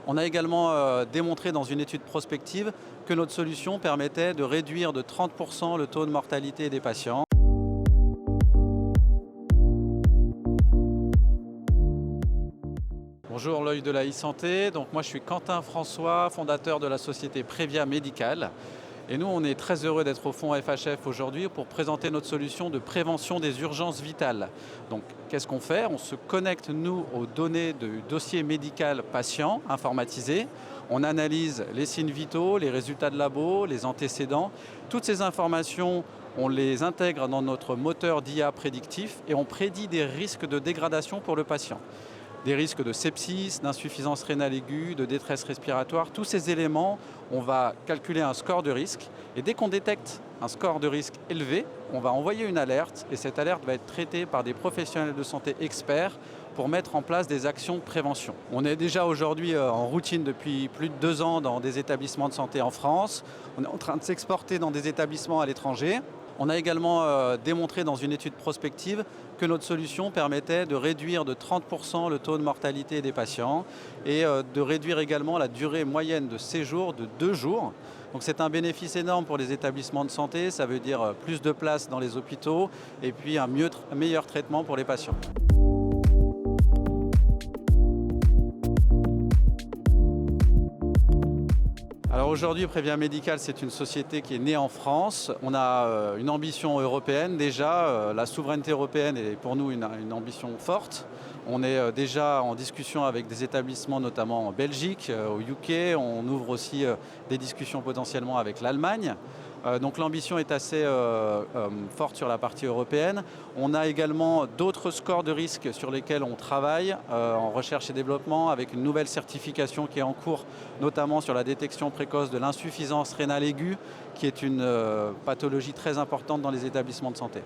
On a également démontré dans une étude prospective que notre solution permettait de réduire de 30% le taux de mortalité des patients. Bonjour l'œil de la e-santé, donc moi je suis Quentin François, fondateur de la société Previa Médical. Et nous on est très heureux d'être au Fonds FHF aujourd'hui pour présenter notre solution de prévention des urgences vitales. Donc qu'est-ce qu'on fait? On se connecte nous aux données du dossier médical patient informatisé. On analyse les signes vitaux, les résultats de labo, les antécédents. Toutes ces informations, on les intègre dans notre moteur d'IA prédictif et on prédit des risques de dégradation pour le patient. Des risques de sepsis, d'insuffisance rénale aiguë, de détresse respiratoire. Tous ces éléments, on va calculer un score de risque. Et dès qu'on détecte un score de risque élevé, on va envoyer une alerte. Et cette alerte va être traitée par des professionnels de santé experts pour mettre en place des actions de prévention. On est déjà aujourd'hui en routine depuis plus de 2 ans dans des établissements de santé en France. On est en train de s'exporter dans des établissements à l'étranger. On a également démontré dans une étude prospective que notre solution permettait de réduire de 30% le taux de mortalité des patients et de réduire également la durée moyenne de séjour de 2 jours. Donc c'est un bénéfice énorme pour les établissements de santé, ça veut dire plus de places dans les hôpitaux et puis un meilleur traitement pour les patients. Alors aujourd'hui, Previa Médical, c'est une société qui est née en France. On a une ambition européenne déjà. La souveraineté européenne est pour nous une ambition forte. On est déjà en discussion avec des établissements, notamment en Belgique, au UK. On ouvre aussi des discussions potentiellement avec l'Allemagne. Donc l'ambition est assez forte sur la partie européenne. On a également d'autres scores de risque sur lesquels on travaille en recherche et développement avec une nouvelle certification qui est en cours, notamment sur la détection précoce de l'insuffisance rénale aiguë, qui est une pathologie très importante dans les établissements de santé.